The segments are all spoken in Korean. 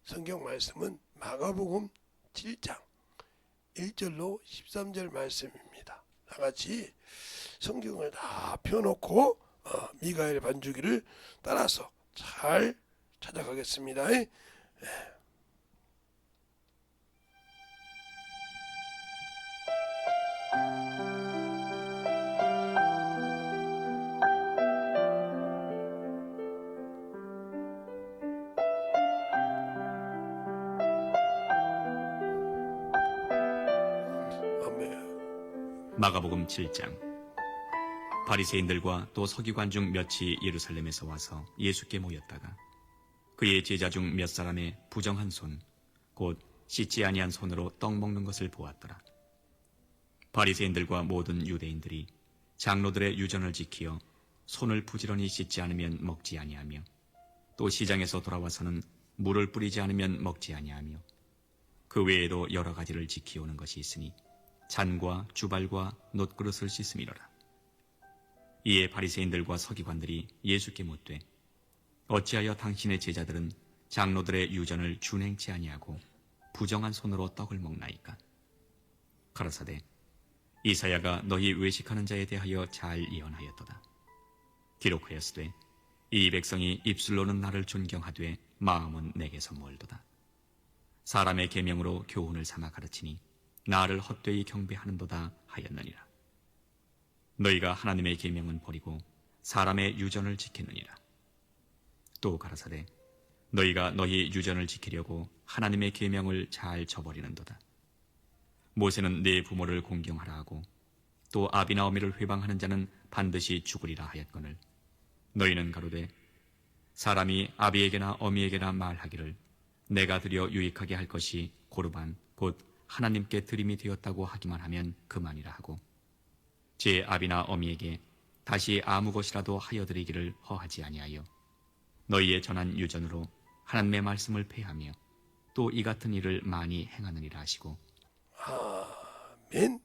성경 말씀은 마가복음 7장 1절로 13절 말씀입니다. 나같이 성경을 다 펴놓고 미가엘 반주기를 따라서 잘 찾아가겠습니다. 마가복음 7장. 바리새인들과 또 서기관 중 몇이 예루살렘에서 와서 예수께 모였다가 그의 제자 중 몇 사람의 부정한 손, 곧 씻지 아니한 손으로 떡 먹는 것을 보았더라. 바리새인들과 모든 유대인들이 장로들의 유전을 지키어 손을 부지런히 씻지 않으면 먹지 아니하며 또 시장에서 돌아와서는 물을 뿌리지 않으면 먹지 아니하며 그 외에도 여러 가지를 지키오는 것이 있으니 잔과 주발과 놋그릇을 씻음이로라. 이에 바리새인들과 서기관들이 예수께 묻되 어찌하여 당신의 제자들은 장로들의 유전을 준행치 아니하고 부정한 손으로 떡을 먹나이까? 가라사대 이사야가 너희 외식하는 자에 대하여 잘 예언하였도다. 기록하였으되 이 백성이 입술로는 나를 존경하되 마음은 내게서 멀도다. 사람의 계명으로 교훈을 삼아 가르치니 나를 헛되이 경배하는도다 하였느니라. 너희가 하나님의 계명은 버리고 사람의 유전을 지키느니라. 또 가라사대 너희가 너희 유전을 지키려고 하나님의 계명을 잘 저버리는도다. 모세는 네 부모를 공경하라 하고 또 아비나 어미를 회방하는 자는 반드시 죽으리라 하였거늘 너희는 가로되 사람이 아비에게나 어미에게나 말하기를 내가 드려 유익하게 할 것이 고르반 곧 하나님께 드림이 되었다고 하기만 하면 그만이라 하고 제 아비나 어미에게 다시 아무 것이라도 하여 드리기를 허하지 아니하여 너희의 전한 유전으로 하나님의 말씀을 폐하며 또 이 같은 일을 많이 행하느니라 하시고. 아멘.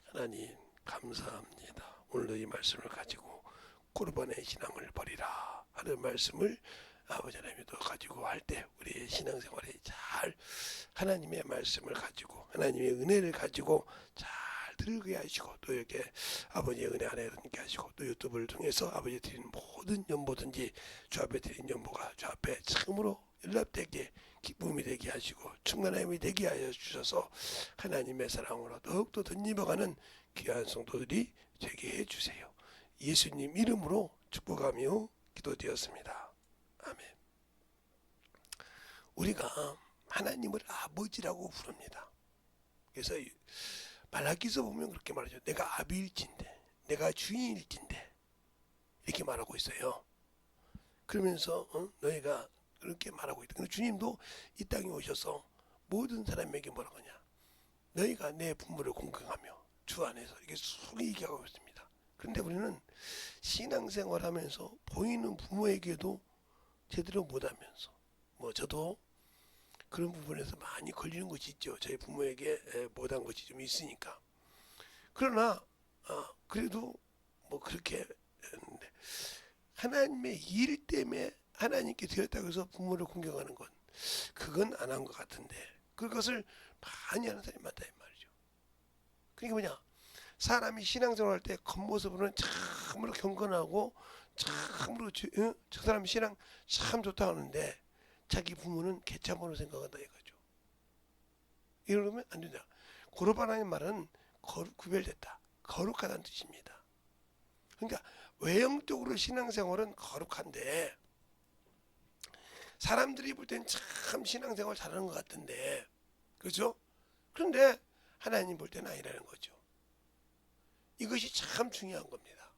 하나님 감사합니다. 오늘도 이 말씀을 가지고 고르반의 신앙을 버리라 하는 말씀을 아버지 하나님도 가지고 할 때 우리의 신앙생활에 잘 하나님의 말씀을 가지고 하나님의 은혜를 가지고 잘 들게 하시고 또 이렇게 아버지의 은혜 안에 들게 하시고 또 유튜브를 통해서 아버지 드리는 모든 연보든지 주 앞에 드리는 연보가 주 앞에 참으로 연락되게 기쁨이 되게 하시고 충만함이 되게 하여 주셔서 하나님의 사랑으로 더욱더 덧입어가는 귀한 성도들이 되게 해주세요. 예수님 이름으로 축복하며 기도드렸습니다. 아멘. 우리가 하나님을 아버지라고 부릅니다. 그래서 말라기서 보면 그렇게 말하죠. 내가 아비일진데 내가 주인일진데 이렇게 말하고 있어요. 그러면서 너희가 그렇게 말하고 있다. 근데 주님도 이 땅에 오셔서 모든 사람에게 뭐라고 하냐. 너희가 내 부모를 공경하며 주 안에서 이렇게 쑥 얘기하고 있습니다. 그런데 우리는 신앙생활하면서 보이는 부모에게도 제대로 못하면서 저도 그런 부분에서 많이 걸리는 것이 있죠. 저희 부모에게 못한 것이 좀 있으니까. 그러나 그래도 그렇게 했는데 하나님의 일 때문에 하나님께 드렸다고 해서 부모를 공경하는 건 그건 안 한 것 같은데 그것을 많이 하는 사람이 많다 이 말이죠. 그러니까 뭐냐, 사람이 신앙생활 할 때 겉모습으로는 참으로 경건하고 참으로 저 사람 신앙 참 좋다 하는데 자기 부모는 개참으로 생각한다 이거죠. 이러면 안 된다. 고르바라는 말은 구별됐다, 거룩하다는 뜻입니다. 그러니까 외형적으로 신앙생활은 거룩한데 사람들이 볼 땐 참 신앙생활 잘하는 것 같은데, 그렇죠? 그런데 하나님 볼 때는 아니라는 거죠. 이것이 참 중요한 겁니다.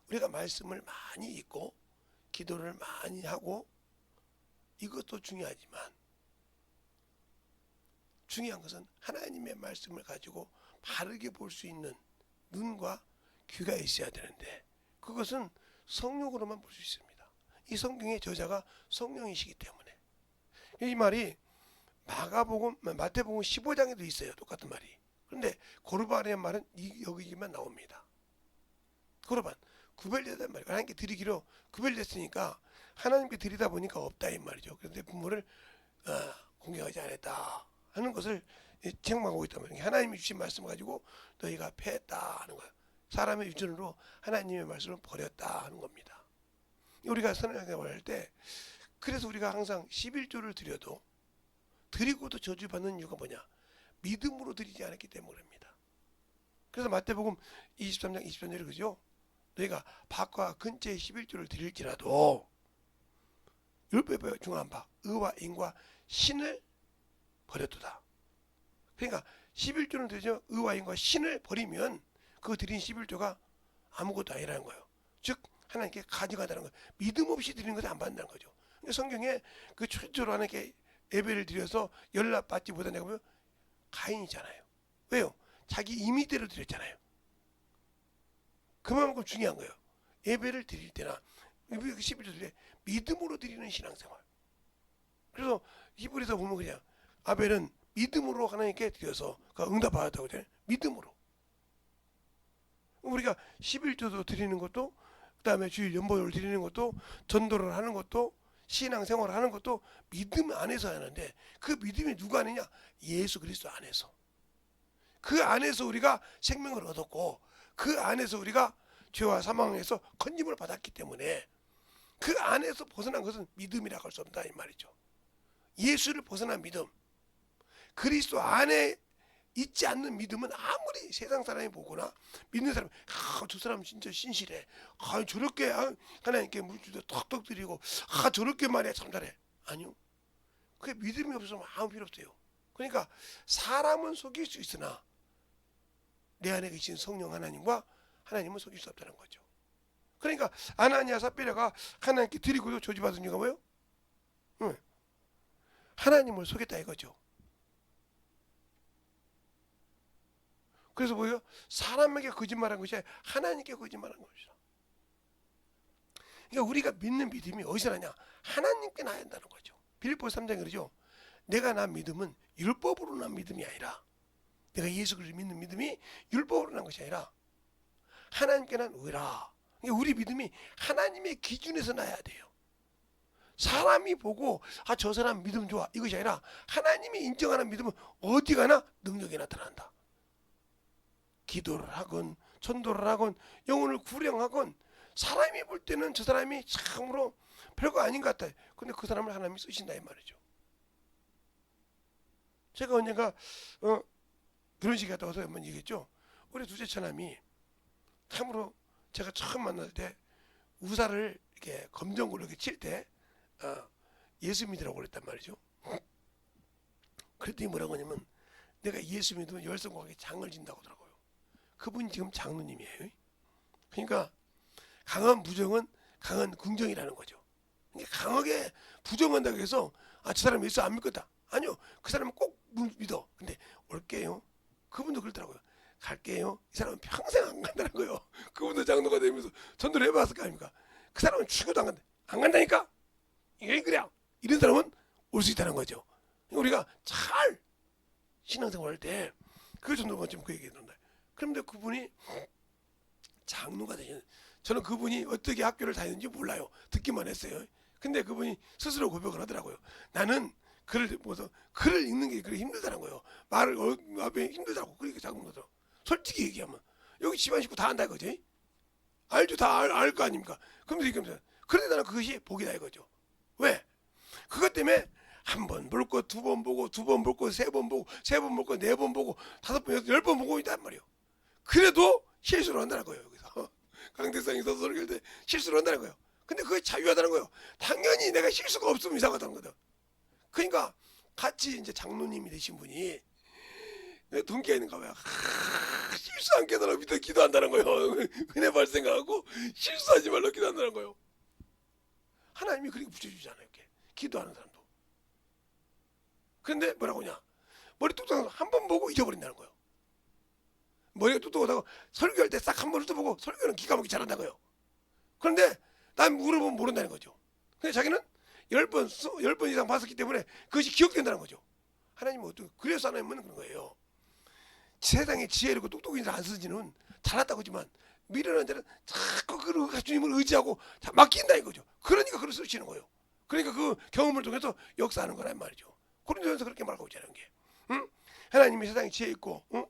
우리가 말씀을 많이 읽고 기도를 많이 하고 이것도 중요하지만 중요한 것은 하나님의 말씀을 가지고 바르게 볼 수 있는 눈과 귀가 있어야 되는데 그것은 성령으로만 볼 수 있습니다. 이 성경의 저자가 성령이시기 때문에. 이 말이 마태복음 15장에도 있어요. 똑같은 말이. 그런데 고르반의 말은 여기만 나옵니다. 고르반 구별되단 말이에요. 하나님께 드리기로 구별됐으니까 하나님께 드리다 보니까 없다 이 말이죠. 그래서 내 부모를 공경하지 않았다 하는 것을 책망하고 있단 말이에요. 하나님이 주신 말씀 가지고 너희가 패했다 하는 거예요. 사람의 유전으로 하나님의 말씀을 버렸다 하는 겁니다. 우리가 선행생활을 할 때 그래서 우리가 항상 11조를 드려도 드리고도 저주받는 이유가 뭐냐? 믿음으로 드리지 않았기 때문입니다. 그래서 마태복음 23장 23절에 그죠? 너희가 밭과 근처에 11조를 드릴지라도 율법에 중한 바 의와 인과 신을 버렸도다. 그러니까 11조는 되죠. 의와 인과 신을 버리면 그 드린 11조가 아무것도 아니라는 거예요. 즉 하나님께 가져가다는 거예요. 믿음 없이 드리는 것을 안 받는다는 거죠. 그러니까 성경에 그 최초로 하나님께 예배를 드려서 연락받지 못한 자가 보면 가인이잖아요. 왜요? 자기 임의대로 드렸잖아요. 그만큼 중요한 거예요. 예배를 드릴 때나 11조 드릴 때 믿음으로 드리는 신앙생활. 그래서 히브리서 보면 그냥 아벨은 믿음으로 하나님께 드려서 응답받았다고 하잖아요. 믿음으로. 우리가 11조도 드리는 것도 그다음에 주일 연보를 드리는 것도 전도를 하는 것도 신앙생활을 하는 것도 믿음 안에서 하는데 그 믿음이 누가 아니냐? 예수 그리스도 안에서. 그 안에서 우리가 생명을 얻었고 그 안에서 우리가 죄와 사망에서 건짐을 받았기 때문에 그 안에서 벗어난 것은 믿음이라고 할 수 없다 이 말이죠. 예수를 벗어난 믿음, 그리스도 안에 있지 않는 믿음은 아무리 세상 사람이 보거나 믿는 사람이 저 사람 진짜 신실해, 저렇게 하나님께 물질도 턱턱 드리고 저렇게 말이야 참 잘해. 아니요. 그게 믿음이 없으면 아무 필요 없어요. 그러니까 사람은 속일 수 있으나 내 안에 계신 성령 하나님과 하나님은 속일 수 없다는 거죠. 그러니까 아나니아 삽비라가 하나님께 드리고도 저주받은 이유가 뭐예요? 하나님을 속였다 이거죠. 그래서 뭐예요? 사람에게 거짓말한 것이 아니라 하나님께 거짓말한 것이다. 그러니까 우리가 믿는 믿음이 어디서 나냐? 하나님께 나야 한다는 거죠. 빌립보서 3장에 그러죠. 내가 난 믿음은 율법으로 난 믿음이 아니라, 내가 예수 그리스도를 믿는 믿음이 율법으로 난 것이 아니라 하나님께 난 의라. 그러니까 우리 믿음이 하나님의 기준에서 나야 돼요. 사람이 보고 저 사람 믿음 좋아 이것이 아니라 하나님이 인정하는 믿음은 어디 가나 능력이 나타난다. 기도를 하건 전도를 하건 영혼을 구령하건 사람이 볼 때는 저 사람이 참으로 별거 아닌 것 같아요. 근데 그 사람을 하나님이 쓰신다 이 말이죠. 제가 언젠가 결혼식 갔다 와서 한번 얘기했죠. 우리 둘째 처남이 참으로 제가 처음 만날 때 우사를 이렇게 검정고로 이렇게 칠 때 예수 믿으라고 그랬단 말이죠. 그랬더니 뭐라고 하냐면 내가 예수 믿으면 열성공하게 장을 진다고 하더라고요. 그분이 지금 장로님이에요. 그러니까 강한 부정은 강한 긍정이라는 거죠. 그러니까 강하게 부정한다고 해서 저 사람 예수 안 믿겠다. 아니요. 그 사람은 꼭 믿어. 근데 올게요. 그분도 그러더라고요. 갈게요. 이 사람은 평생 안 간다는 거예요. 그분도 장로가 되면서 전도를 해봤을 거 아닙니까? 그 사람은 죽어도 안 간다. 안 간다니까? 이게 그래. 이런 사람은 올 수 있다는 거죠. 우리가 잘 신앙생활 할 때 그 정도만 좀 그 얘기 해준다. 그런데 그분이 장로가 되시는, 저는 그분이 어떻게 학교를 다니는지 몰라요. 듣기만 했어요. 근데 그분이 스스로 고백을 하더라고요. 나는 글을 읽는 게 그렇게 힘들다는 거예요. 말을 앞에 힘들다고. 그러니까 장로가 솔직히 얘기하면 여기 집안 식구 다 안다 이거지. 알죠. 다 알 거 아닙니까? 그러면서 얘기하면서 그런데 나는 그것이 복이다 이거죠. 왜? 그것 때문에 한 번 볼 거, 두 번 보고, 두 번 볼 거, 세 번 보고, 세 번 볼 거, 네 번 보고, 다섯 번, 여섯, 10번 보고 있단 말이에요. 그래도 실수를 한다는 거예요. 여기서 강대상이 서서 설교할 때 실수를 한다는 거예요. 근데 그게 자유하다는 거예요. 당연히 내가 실수가 없으면 이상하다는 거다. 그러니까 같이 이제 장로님이 되신 분이 동기가 있는가 봐요. 실수 안 깨달아 믿어 기도한다는 거예요. 은혜 발생하고 실수하지 말라 기도한다는 거예요. 하나님이 그렇게 붙여주잖아요. 이렇게 기도하는 사람도. 그런데 뭐라고 하냐? 머리 뚝뚝하고 한 번 보고 잊어버린다는 거예요. 머리가 뚝뚝하다고 설교할 때 싹 한 번 훑어보고 설교는 기가 막히게 잘한다고요. 그런데 난 물어보면 모른다는 거죠. 근데 자기는 10번 이상 봤었기 때문에 그것이 기억된다는 거죠. 하나님은 어떻게, 그래서 하나님은 그런 거예요. 세상에 지혜롭고 똑똑한 사람 안 쓰지는 잘났다고 하지만 미련한 자는 자꾸 그 주님을 의지하고 맡긴다 이거죠. 그러니까 글을 쓰시는 거예요. 그러니까 그 경험을 통해서 역사하는 거란 말이죠. 고린도전서 그렇게 말하고 있잖아요. 게. 응? 하나님이 세상에 지혜 있고 응?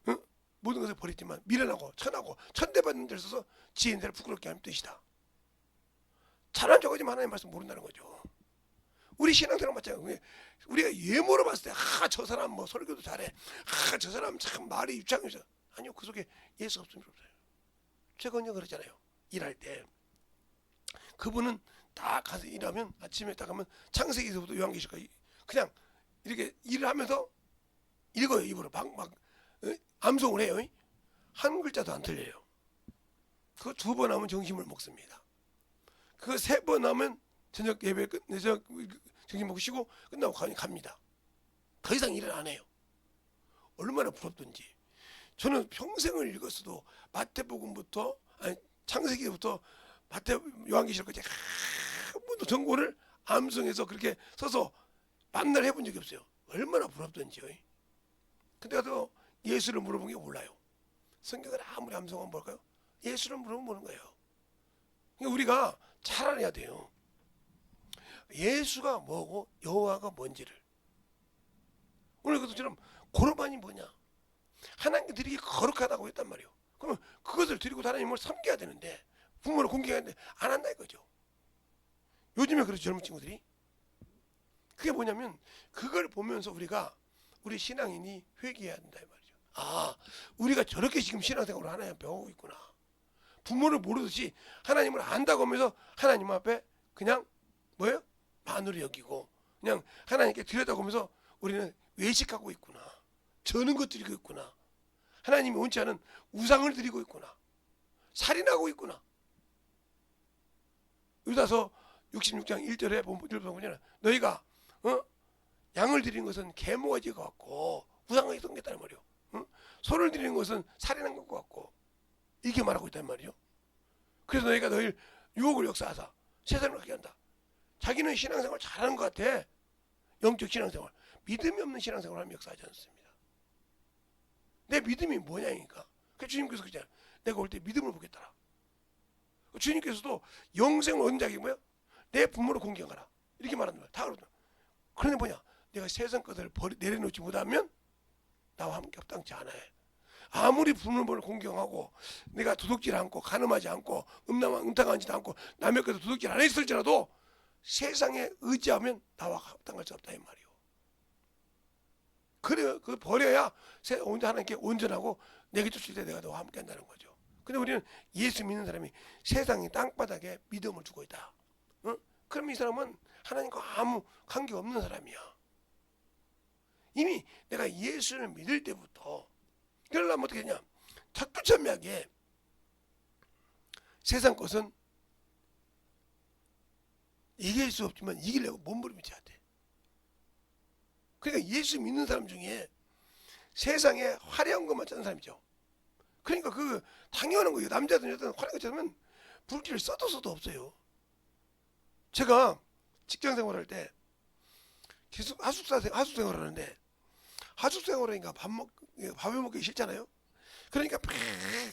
응? 모든 것을 버렸지만 미련하고 천하고 천대받는 데를 써서 지혜 있는 자를 부끄럽게 하는 뜻이다. 잘한 척하지만 하나님 말씀 모른다는 거죠. 우리 신앙생활 마찬가지예요. 우리가 예모로 봤을 때 저 사람 뭐 설교도 잘해. 저 사람 참 말이 유창해서. 아니요. 그 속에 예수 없으면 없어요. 최근에 그러잖아요. 일할 때 그분은 딱 가서 일하면 아침에 딱 가면 창세기에서부터 요한계시까지 그냥 이렇게 일을 하면서 읽어요. 입으로 막 암송을 해요. 한 글자도 안 틀려요. 그거 2번 하면 정신을 먹습니다. 그거 3번 하면 저녁 예배 끝내서 정신 먹고 쉬고 끝나고 갑니다. 더 이상 일을 안 해요. 얼마나 부럽던지. 저는 평생을 읽었어도 마태복음부터 아니 창세기부터 요한계시록까지 한 번도 전고를 암송해서 그렇게 써서 만날 해본 적이 없어요. 얼마나 부럽던지요. 근데 가서 예수를 물어본 게 몰라요. 성경을 아무리 암송하면 뭘까요? 예수를 물어보면 모르는 거예요. 그러니까 우리가 잘 알아야 돼요. 예수가 뭐고 여호와가 뭔지를. 오늘 그것처럼 고르반이 뭐냐? 하나님께 드리기 거룩하다고 했단 말이에요. 그러면 그것을 드리고 하나님을 섬겨야 되는데 부모를 공경해야 되는데 안 한다 이거죠. 요즘에 그렇죠. 젊은 친구들이. 그게 뭐냐면 그걸 보면서 우리가 우리 신앙인이 회개해야 된다 이 말이죠. 아, 우리가 저렇게 지금 신앙생활을 하나님 배우고 있구나. 부모를 모르듯이 하나님을 안다고 하면서 하나님 앞에 그냥 뭐예요? 만으로 여기고 그냥 하나님께 드렸다고 하면서 우리는 외식하고 있구나. 저는 것 드리고 있구나. 하나님이 원치 않은 우상을 드리고 있구나. 살인하고 있구나. 유다서 66장 1절에 보면 너희가 양을 드린 것은 계모가지가 같고 우상하게 섬겼다는 말이요. 소를 드리는 것은 살인한 것 같고 이렇게 말하고 있단 말이죠. 그래서 너희가 너희 유혹을 역사하사 세상을 가게 한다. 자기는 신앙생활 잘하는 것 같아. 영적 신앙생활. 믿음이 없는 신앙생활을 하면 역사하지 않습니다. 내 믿음이 뭐냐니까. 그 주님께서 그러잖아요. 내가 올 때 믿음을 보겠더라. 주님께서도 영생을 얻는 자가 뭐야? 내 부모를 공경하라. 이렇게 말하는 거야. 다 그러잖아. 그런데 뭐냐? 내가 세상 것을 내려놓지 못하면 나와 함께 합당치 않아요. 아무리 부모를 공경하고 내가 도둑질 않고 간음하지 않고 음탕하지 않고 남의 것을 도둑질 안 했을지라도 세상에 의지하면 나와 합당할 수 없다 이 말이요. 그래 그 버려야 하나님께 온전하고 내게 쫓을 때 내가 너와 함께 한다는 거죠. 근데 우리는 예수 믿는 사람이 세상의 땅바닥에 믿음을 주고 있다. 그럼 이 사람은 하나님과 아무 관계 없는 사람이야. 이미 내가 예수를 믿을 때부터 그러려면 어떻게 했냐? 철두철미하게 세상 것은 이길 수 없지만 이기려고 몸부림쳐야 돼. 그러니까 예수 믿는 사람 중에 세상에 화려한 것만 찾는 사람이죠. 그러니까 그 당연한 거예요. 남자든 여자든 화려한 거 찾으면 불길을 써도 없어요. 제가 직장 생활할 때 계속 하숙 생활을 하는데 하숙 생활하니까 밥을 먹기 싫잖아요. 그러니까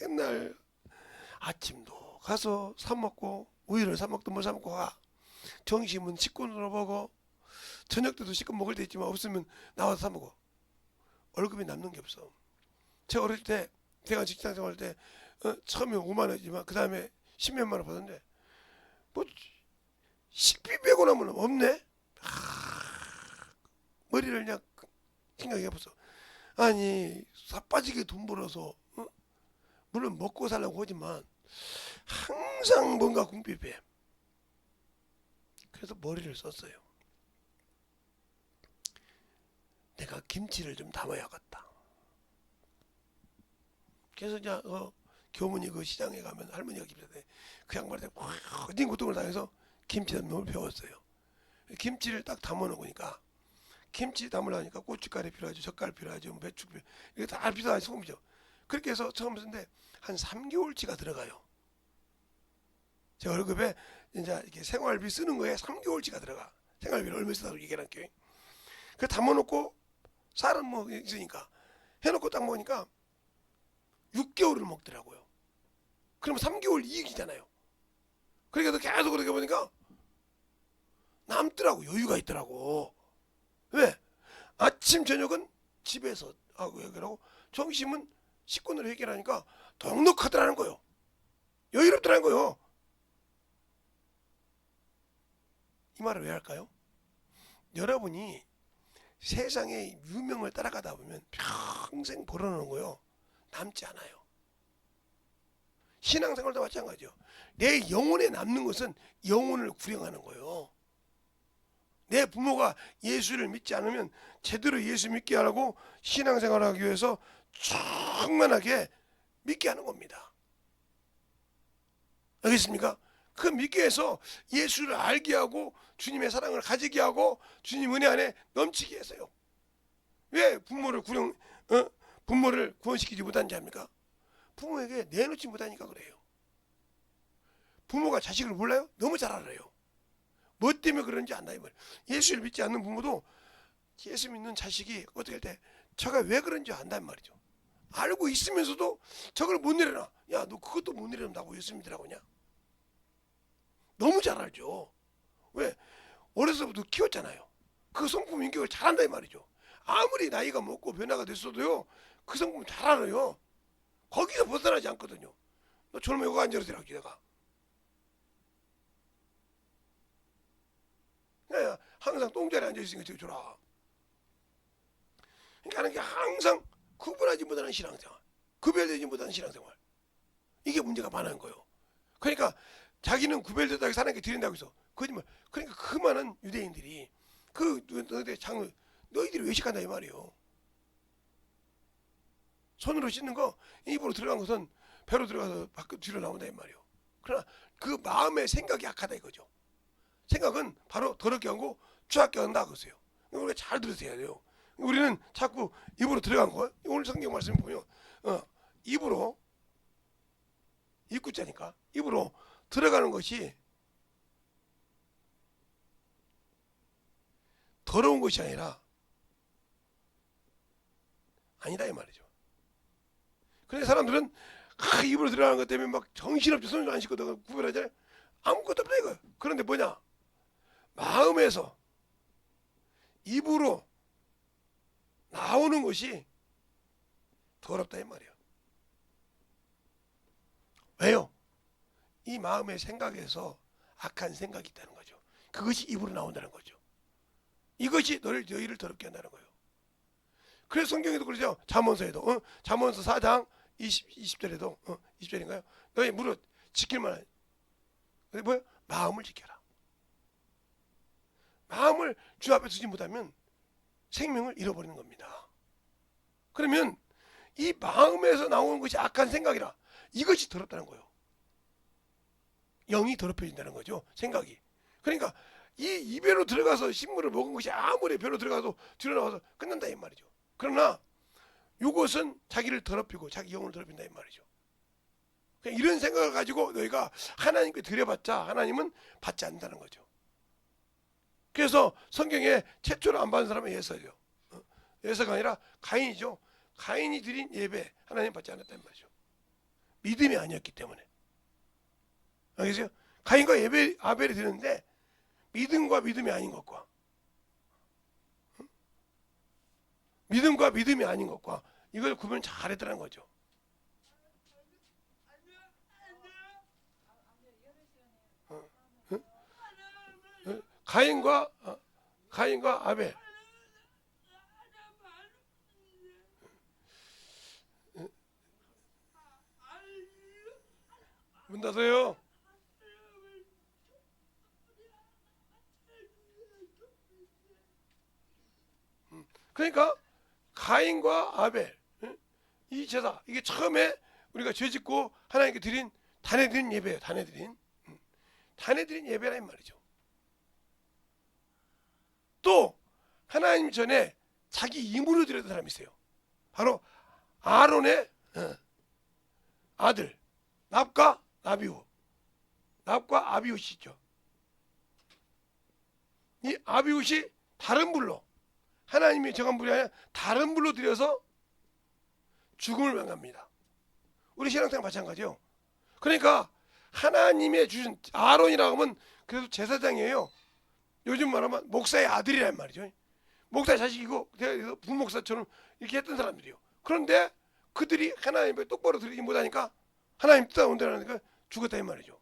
맨날 아침도 가서 사 먹고 우유를 사 먹든 뭘 사 먹고 가. 점심은 식권으로 먹어. 저녁 때도 식권 먹을 때 있지만 없으면 나와서 사 먹어. 월급이 남는 게 없어. 제가 어릴 때 제가 직장 생활할 때 처음에 5만 원이지만 그 다음에 10몇만 원 받았는데 뭐 식비 빼고 나면 없네. 머리를 그냥 생각해봤어. 아니 사빠지게 돈 벌어서 물론 먹고 살려고 하지만 항상 뭔가 궁핍해. 그래서 머리를 썼어요. 내가 김치를 좀 담아야겠다. 그래서 이제 교문이 그 시장에 가면 할머니가 김치인데 그 양반한테 어딘 고통을 당해서 김치 담는 걸 배웠어요. 김치를 딱 담아놓으니까 김치 담으려니까 고춧가루 필요하죠, 젓갈 필요하죠, 배추 필요, 이게 다 필요한 소금이죠. 그렇게 해서 처음 쓰는데 한 3개월치가 들어가요. 제 월급에 이제 이렇게 생활비 쓰는 거에 3개월치가 들어가. 생활비를 얼마 쓰다고 얘기할게요. 그래 담아놓고 쌀은 뭐 있으니까 해놓고 딱 먹으니까 6개월을 먹더라고요. 그럼 3개월 이익이잖아요. 그러니까 계속 그렇게 보니까 남더라고. 여유가 있더라고. 왜? 아침 저녁은 집에서 하고 해결하고 점심은 식권으로 해결하니까 넉넉하더라는 거예요. 여유롭더라는 거예요. 이 말을 왜 할까요? 여러분이 세상의 유명을 따라가다 보면 평생 벌어놓은 거요 남지 않아요. 신앙생활도 마찬가지죠. 내 영혼에 남는 것은 영혼을 구령하는 거예요. 내 부모가 예수를 믿지 않으면 제대로 예수 믿게 하라고 신앙생활을 하기 위해서 충만하게 믿게 하는 겁니다. 알겠습니까? 그 믿게 해서 예수를 알게 하고 주님의 사랑을 가지게 하고 주님 은혜 안에 넘치게 해서요. 왜 부모를 구원시키지 못하는지 압니까? 부모에게 내놓지 못하니까 그래요. 부모가 자식을 몰라요? 너무 잘 알아요. 뭐 때문에 그런지 안다 이 말이에요. 예수를 믿지 않는 부모도 예수 믿는 자식이 어떻게 할 때 저가 왜 그런지 안단 말이죠. 알고 있으면서도 저걸 못 내려놔. 야, 너 그것도 못 내려놓는다고 예수 믿으라고 하냐? 너무 잘 알죠. 왜? 어려서부터 키웠잖아요. 그 성품 인격을 잘한다 이 말이죠. 아무리 나이가 먹고 변화가 됐어도요, 그 성품 잘 알아요. 거기서 벗어나지 않거든요. 너 저놈 여기 앉아서 내가. 야, 항상 똥자리에 앉아있으니까 저기 줘라. 그러니까 하는 게 항상 구분하지 못하는 신앙생활, 구별되지 못하는 신앙생활. 이게 문제가 많은 거예요. 그러니까 자기는 구별되다고 사람에게 드린다고 해서 거짓말. 그러니까 그 많은 유대인들이 그 너희들이 외식한다 이 말이에요. 손으로 씻는 거 입으로 들어간 것은 배로 들어가서 밖으로 뒤로 나온다 이 말이에요. 그러나 그 마음의 생각이 약하다 이거죠. 생각은 바로 더럽게 하고 추하게 한다 그러세요. 우리가 잘 들으셔야 돼요. 우리는 자꾸 입으로 들어간 거, 오늘 성경 말씀 보면 입으로 입구자니까 입으로 들어가는 것이 더러운 것이 아니다 이 말이죠. 그런데 사람들은 입으로 들어가는 것 때문에 막 정신없이 손을 안 씻고 구별하잖아요. 아무것도 없다 이거. 그런데 뭐냐? 마음에서 입으로 나오는 것이 더럽다 이 말이에요. 왜요? 이 마음의 생각에서 악한 생각이 있다는 거죠. 그것이 입으로 나온다는 거죠. 이것이 너희를 더럽게 한다는 거예요. 그래서 성경에도 그러죠. 잠언서에도 잠언서 4장 20절에도 20절인가요? 너희 무릇 지킬 만한 근데 뭐예요? 마음을 지켜라. 마음을 주 앞에 두지 못하면 생명을 잃어버리는 겁니다. 그러면 이 마음에서 나오는 것이 악한 생각이라 이것이 더럽다는 거예요. 영이 더럽혀진다는 거죠. 생각이. 그러니까 이 입에로 들어가서 식물을 먹은 것이 아무리 배로 들어가서 뒤로 나와서 끝난다 이 말이죠. 그러나 이것은 자기를 더럽히고 자기 영혼을 더럽힌다 이 말이죠. 그러니까 이런 생각을 가지고 너희가 하나님께 드려봤자 하나님은 받지 않는다는 거죠. 그래서 성경에 최초로 안 받은 사람은 예서죠. 예서가 아니라 가인이죠. 가인이 드린 예배 하나님 받지 않았다는 말이죠. 믿음이 아니었기 때문에. 알겠어요? 가인과 예배 아벨이 드렸는데 믿음과 믿음이 아닌 것과 믿음과 믿음이 아닌 것과 이걸 구분 잘했다는 거죠. 가인과 아벨. 문 닫아요. 그러니까 가인과 아벨 이 제사 이게 처음에 우리가 죄짓고 하나님께 드린 단에 드린 예배예요. 단에 드린 예배란 말이죠. 또 하나님 전에 자기 임으로 드렸던 사람이 있어요. 바로 아론의 아들 납과 아비훗이죠. 이 아비훗이 다른 불로 하나님이 정한 불이 아니라 다른 불로 들여서 죽음을 당합니다. 우리 신앙생활 마찬가지요. 그러니까 하나님의 주신 아론이라고 하면 그래도 제사장이에요. 요즘 말하면 목사의 아들이란 말이죠. 목사 자식이고 부목사처럼 이렇게 했던 사람들이요. 그런데 그들이 하나님 앞에 똑바로 들이지 못하니까 하나님 뜻대로 죽었다 이 말이죠.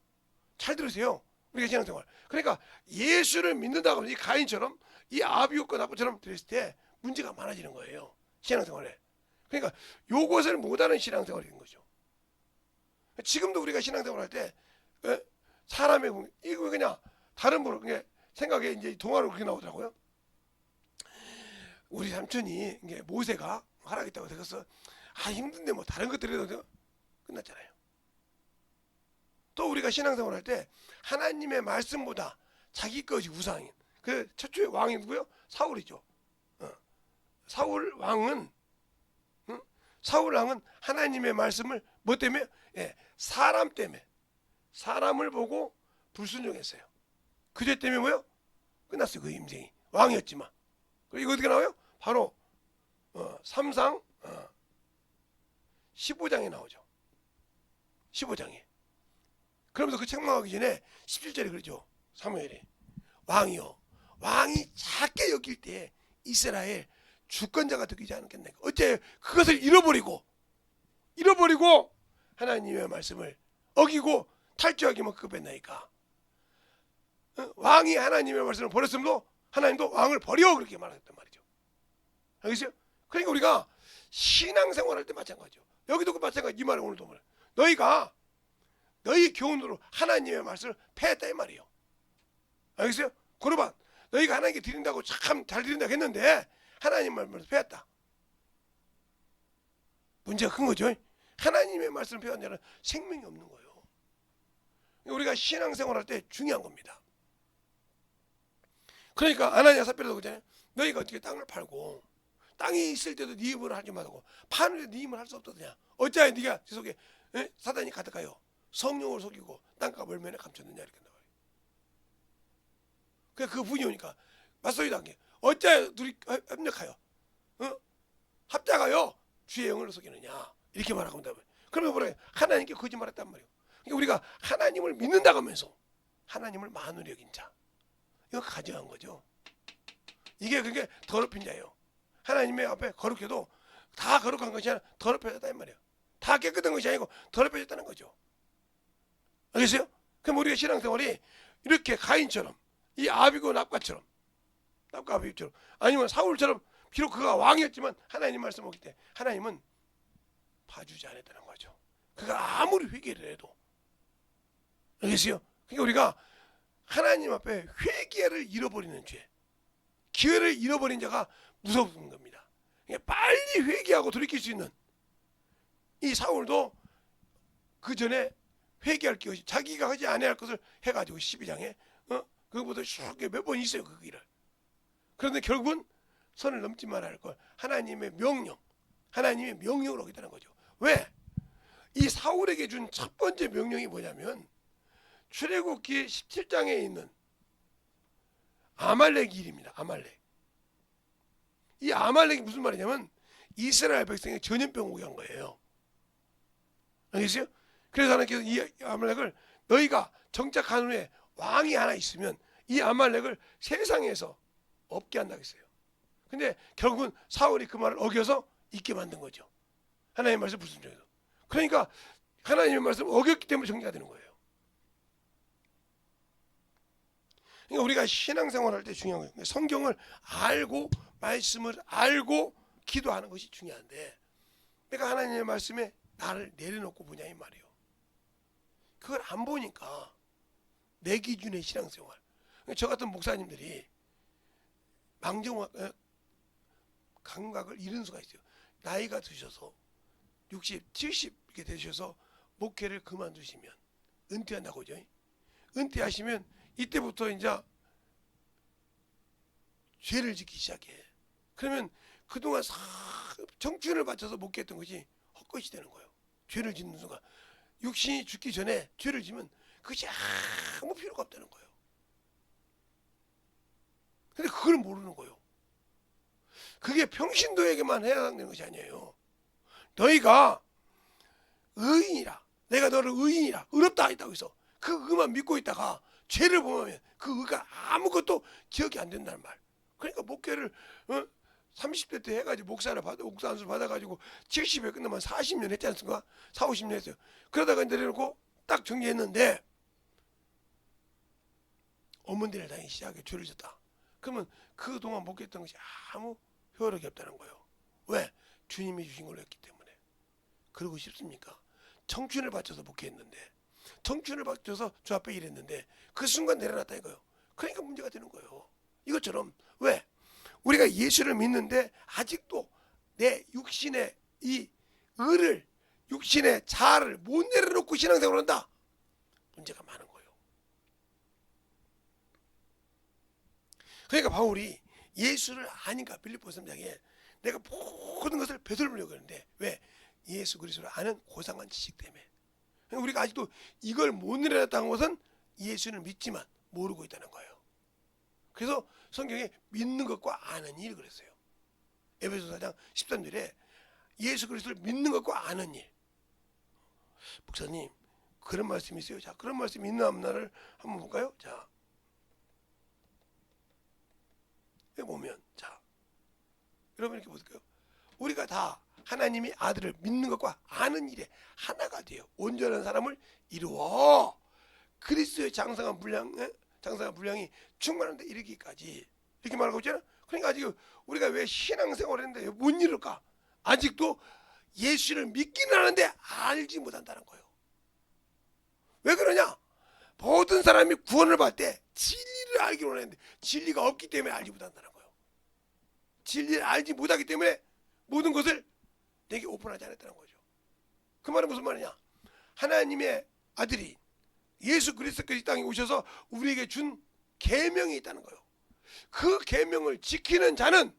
잘 들으세요. 우리가 신앙생활. 그러니까 예수를 믿는다고 하면 이 가인처럼 이 아비옷과 나봇처럼 들었을 때 문제가 많아지는 거예요. 신앙생활에. 그러니까 요것을 못하는 신앙생활이 된 거죠. 지금도 우리가 신앙생활 할 때 사람의 이거 그냥 다른 분 생각에 이제 동화로 그렇게 나오더라고요. 우리 삼촌이 이게 모세가 하라겠다고 해서 힘든데 뭐 다른 것들이라도 끝났잖아요. 또 우리가 신앙생활 할 때 하나님의 말씀보다 자기 것이 우상인 그 최초의 왕이 누구요? 사울이죠. 사울 왕은 하나님의 말씀을 뭐 때문에? 사람 때문에 사람을 보고 불순종했어요. 그 죄 때문에 뭐요? 끝났어요. 그 인생이 왕이었지만. 이거 어떻게 나와요? 바로 3상 15장에 나오죠. 15장에. 그러면서 그 책망하기 전에 17절에 그러죠. 사무엘이 왕이요 왕이 작게 여길 때 이스라엘 주권자가 되지 않겠나요? 어째 그것을 잃어버리고 하나님의 말씀을 어기고 탈주하기만 급했나이까. 왕이 하나님의 말씀을 버렸음도 하나님도 왕을 버려 그렇게 말했단 말이죠. 알겠어요? 그러니까 우리가 신앙생활할 때 마찬가지죠. 여기도 그 마찬가지 이 말을 오늘도 말해. 너희가 너희 교훈으로 하나님의 말씀을 패했다 이 말이에요. 알겠어요? 고르반 너희가 하나님께 드린다고 참 잘 드린다고 했는데 하나님 말씀을 패했다. 문제가 큰 거죠. 하나님의 말씀을 패한 자는 생명이 없는 거예요. 우리가 신앙생활할 때 중요한 겁니다. 그러니까 아나니아 삽비라도 그러잖아요. 너희가 어떻게 땅을 팔고 땅이 있을 때도 네 힘으로 하지 말고 파는데 네 힘을 할 수 없더냐. 어찌하여 네가 지 속에 사단이 가득하여 성령을 속이고 땅값 얼마나 감췄느냐 이렇게 나와요. 그 분이 오니까 맞서기도 한 게 어찌하여 둘이 협력하여 합작하여 주의 영을 속이느냐 이렇게 말하고 있다면 그러면 뭐라 해요? 하나님께 거짓말했단 말이에요. 그러니까 우리가 하나님을 믿는다고 하면서 하나님을 만으로 여긴 자 이거 가정한 거죠. 이게 그게 더럽힌 자예요. 하나님의 앞에 거룩해도 다 거룩한 것이 아니라 더럽혀졌다 이 말이에요. 다 깨끗한 것이 아니고 더럽혀졌다는 거죠. 알겠어요? 그럼 우리가 신앙생활이 이렇게 가인처럼 이 아비고 납과처럼 납과 아비처럼 아니면 사울처럼 비록 그가 왕이었지만 하나님 말씀 먹기 때 하나님은 봐주지 않았다는 거죠. 그가 아무리 회개를 해도. 알겠어요? 그러니까 우리가 하나님 앞에 회개를 잃어버리는 죄, 기회를 잃어버린 자가 무서운 겁니다. 그러니까 빨리 회개하고 돌이킬 수 있는 이 사울도 그 전에 회개할 것이 자기가 하지 않아야 할 것을 해가지고 12장에 그거보다 쉽게 몇 번 있어요 그 길을. 그런데 결국은 선을 넘지 말아야 할 걸 하나님의 명령으로 하겠다는 거죠. 왜? 이 사울에게 준 첫 번째 명령이 뭐냐면 출애굽기 17장에 있는 아말렉 일입니다. 아말렉. 이 아말렉이 무슨 말이냐면 이스라엘 백성의 전염병 오게 한 거예요. 알겠어요? 그래서 하나님께서 이 아말렉을 너희가 정착한 후에 왕이 하나 있으면 이 아말렉을 세상에서 없게 한다고 했어요. 근데 결국은 사울이 그 말을 어겨서 있게 만든 거죠. 하나님의 말씀 불순종해서. 그러니까 하나님의 말씀을 어겼기 때문에 정리가 되는 거예요. 그러니까 우리가 신앙생활할 때 중요한 거예요. 성경을 알고 말씀을 알고 기도하는 것이 중요한데 내가 하나님의 말씀에 나를 내려놓고 보냐 이 말이에요. 그걸 안 보니까 내 기준의 신앙생활. 저 같은 목사님들이 망정 감각을 잃은 수가 있어요. 나이가 드셔서 60, 70 이렇게 되셔서 목회를 그만두시면 은퇴한다고 하죠. 은퇴하시면 이때부터 이제 죄를 짓기 시작해. 그러면 그동안 청춘을 바쳐서 목회했던 것이 헛것이 되는 거예요. 죄를 짓는 순간 육신이 죽기 전에 죄를 지면 그것이 아무 필요가 없다는 거예요. 근데 그걸 모르는 거예요. 그게 평신도에게만 해당되는 것이 아니에요. 너희가 의인이라 내가 너를 의인이라 의롭다 했다고 해서 그 의만 믿고 있다가 죄를 범하면 그 의가 아무것도 기억이 안 된다는 말. 그러니까 목회를 30대 때 해가지고 목사 안수를 받아가지고 70에 끝나면 40년 했지 않습니까? 4, 50년 했어요. 그러다가 내려놓고 딱 정리했는데 어머니를 당연히 시작에 죄를 졌다. 그러면 그동안 목회했던 것이 아무 효력이 없다는 거예요. 왜? 주님이 주신 걸로 했기 때문에. 그러고 싶습니까? 청춘을 바쳐서 목회했는데, 청춘을 바쳐서 주 앞에 일했는데 그 순간 내려놨다 이거예요. 그러니까 문제가 되는 거예요. 이것처럼 왜? 우리가 예수를 믿는데 아직도 내 육신의 이 의를, 육신의 자아를 못 내려놓고 신앙생활을 한다. 문제가 많은 거예요. 그러니까 바울이 예수를 아니까 빌립보서 3장에 내가 모든 것을 베풀려고 하는데 왜? 예수 그리스도를 아는 고상한 지식 때문에. 그러니까 우리가 아직도 이걸 못 내려놨다는 것은 예수를 믿지만 모르고 있다는 거예요. 그래서 성경에 믿는 것과 아는 일 그랬어요. 에베소 4장 13절에 예수 그리스도를 믿는 것과 아는 일. 목사님 그런 말씀이 있어요. 자, 그런 말씀이 있나 없나를 한번 볼까요? 자, 여기 보면 자, 여러분 이렇게 보실까요? 우리가 다 하나님이 아들을 믿는 것과 아는 일에 하나가 돼요. 온전한 사람을 이루어 그리스도의 장성한 분량이 충만한 데 이르기까지 이렇게 말하고 있잖아요. 그러니까 아직 우리가 왜 신앙생활을 했는데 못 이룰까? 아직도 예수를 믿기는 하는데 알지 못한다는 거예요. 왜 그러냐? 모든 사람이 구원을 받을 때 진리를 알기 원하는데 진리가 없기 때문에 알지 못한다는 거예요. 진리를 알지 못하기 때문에 모든 것을 내게 오픈하지 않았다는 거죠. 그 말은 무슨 말이냐? 하나님의 아들이 예수 그리스도께서 이 땅에 오셔서 우리에게 준 계명이 있다는 거예요. 그 계명을 지키는 자는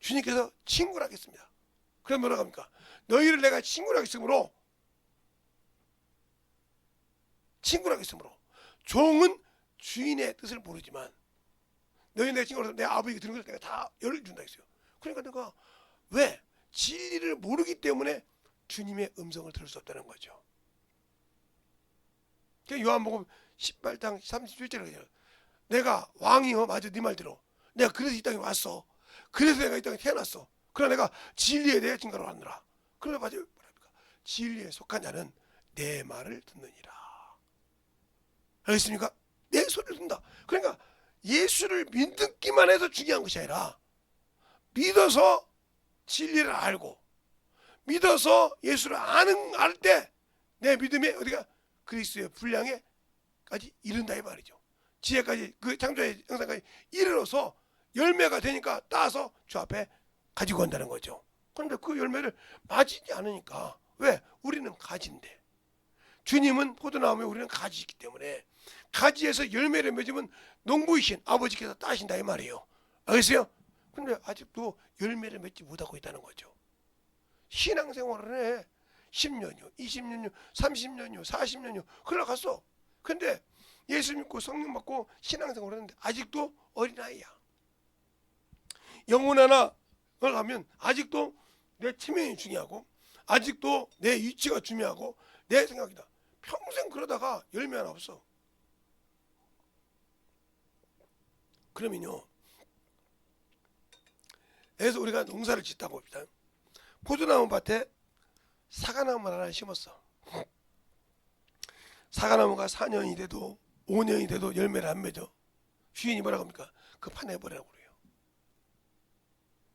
주님께서 친구라 하겠습니다. 그럼 뭐라고 합니까? 너희를 내가 친구라 하겠으므로 종은 주인의 뜻을 모르지만 너희 내 친구로서 내 아버지가 들은 것을 내가 다 열어준다 했어요. 그러니까 내가 왜? 진리를 모르기 때문에 주님의 음성을 들을 수 없다는 거죠. 요한복음 18장 37절에 내가 왕이여 맞아 네 말대로 내가 그래서 이 땅에 왔어. 그래서 내가 이 땅에 태어났어. 그러나 내가 진리에 대해 증거로 왔느라. 그러나 맞아 뭐랍니까? 진리에 속한 자는 내 말을 듣느니라. 알겠습니까? 내 소리를 듣는다. 그러니까 예수를 믿기만 해서 중요한 것이 아니라 믿어서 진리를 알고 믿어서 예수를 알 때 내 믿음이 어디가 그리스도의 분량에까지 이른다 이 말이죠. 지혜까지 그 창조의 형상까지 이르러서 열매가 되니까 따서 주 앞에 가지고 간다는 거죠. 그런데 그 열매를 맞이지 않으니까 왜? 우리는 가지인데 주님은 포도나무에 우리는 가지이기 때문에 가지에서 열매를 맺으면 농부이신 아버지께서 따신다 이 말이에요. 알겠어요? 근데 아직도 열매를 맺지 못하고 있다는 거죠. 신앙생활을 해. 10년이요, 20년이요, 30년이요, 40년이요 흘러갔어. 근데 예수 믿고 성령 받고 신앙생활을 했는데 아직도 어린아이야. 영혼 하나를 하면 아직도 내 체면이 중요하고 아직도 내 위치가 중요하고 내 생각이다. 평생 그러다가 열매 하나 없어. 그러면요, 그래서 우리가 농사를 짓다고 봅시다. 포도나무 밭에 사과나무를 하나 심었어. 사과나무가 4년이 돼도 5년이 돼도 열매를 안 맺어. 주인이 뭐라고 합니까? 그 파내버리라고 그래요.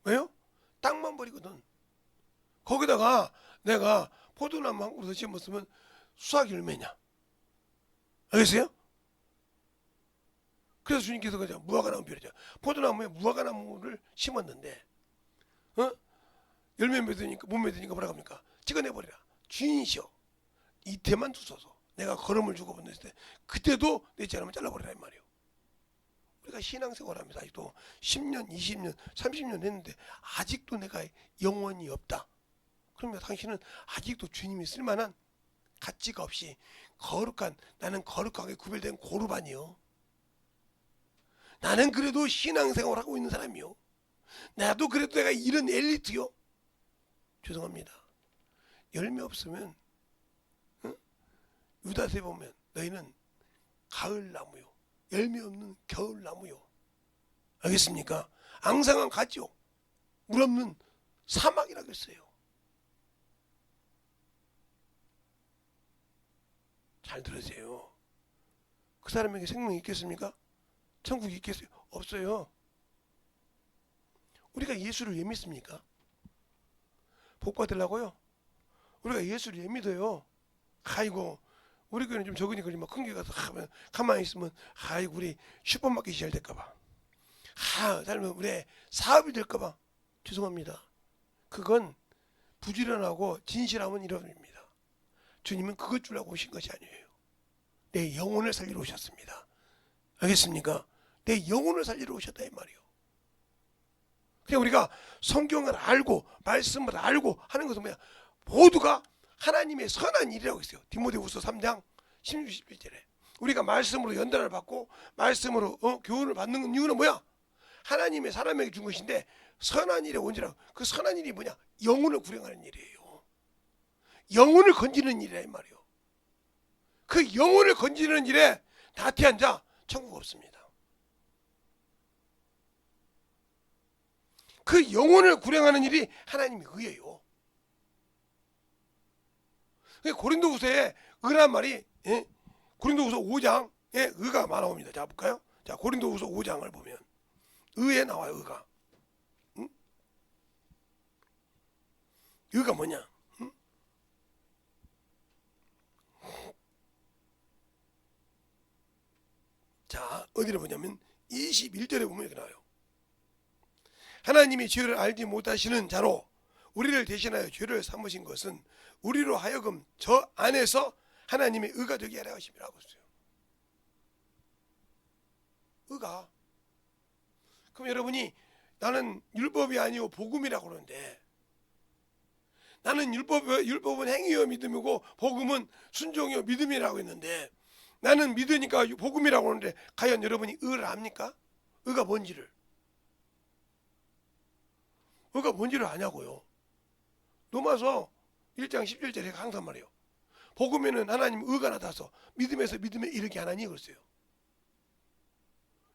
왜요? 땅만 버리거든. 거기다가 내가 포도나무 한 그루 더 심었으면 수확 열매냐? 알겠어요? 그래서 주님께서 그냥 무화과나무 비례죠. 포도나무에 무화과나무를 심었는데 열매 맺으니까 못 맺으니까 뭐라고 합니까? 찍어내버리라. 주인이시여 이때만 두소서. 내가 걸음을 주고 보냈을 때 그때도 내지 않으면 잘라버리라 이 말이에요. 우리가 신앙생활하면서 아직도 10년, 20년, 30년 했는데 아직도 내가 영원히 없다. 그러면 당신은 아직도 주님이 쓸만한 가치가 없이 거룩한, 나는 거룩하게 구별된 고르반이요. 나는 그래도 신앙생활을 하고 있는 사람이요. 나도 그래도 내가 이런 엘리트요. 죄송합니다. 열매 없으면, 응? 유다서에 보면 너희는 가을 나무요, 열매 없는 겨울 나무요. 알겠습니까? 앙상한 가지요, 물 없는 사막이라고 했어요. 잘 들으세요. 그 사람에게 생명이 있겠습니까? 천국이 있겠어요? 없어요. 우리가 예수를 왜 믿습니까? 복 받으려고요? 우리가 예수를 왜 믿어요? 아이고, 우리 교회는 좀 적으니까 큰 교회 가서 하면 가만히 있으면 아이고 우리 슈퍼마켓이 잘 될까봐, 삶은 우리 사업이 될까봐. 죄송합니다. 그건 부지런하고 진실함은 이름입니다. 주님은 그것 주려고 오신 것이 아니에요. 내 영혼을 살리러 오셨습니다. 알겠습니까? 내 영혼을 살리러 오셨다 이 말이요. 그냥 우리가 성경을 알고 말씀을 알고 하는 것은 뭐야? 모두가 하나님의 선한 일이라고 했어요. 디모데후서 3장 16, 17절에 우리가 말씀으로 연단을 받고 말씀으로 교훈을 받는 이유는 뭐야? 하나님의 사람에게 준 것인데 선한 일의 원죄라고. 그 선한 일이 뭐냐? 영혼을 구령하는 일이에요. 영혼을 건지는 일이라 이 말이에요. 그 영혼을 건지는 일에 나태한 자 천국 없습니다. 그 영혼을 구령하는 일이 하나님의 의예요. 고린도후서에 의란 말이, 고린도후서 5장에 의가 많아 옵니다. 자 볼까요? 자, 고린도후서 5장을 보면 의에 나와요. 의가. 응? 의가 뭐냐? 응? 자, 어디를 보냐면 21절에 보면 이렇게 나와요. 하나님이 죄를 알지 못하시는 자로 우리를 대신하여 죄를 삼으신 것은 우리로 하여금 저 안에서 하나님의 의가 되게 하려 하심이라고 했어요. 의가. 그럼 여러분이 나는 율법이 아니고 복음이라고 그러는데, 나는 율법은 행위요 믿음이고 복음은 순종이요 믿음이라고 했는데, 나는 믿으니까 복음이라고 하는데 과연 여러분이 의를 압니까? 의가 뭔지를. 의가 뭔지를 아냐고요. 로마서 1장 17절에 항상 말해요. 복음에는 하나님 의가 나타나서 믿음에서 믿음에 이르게 하나니 그랬어요.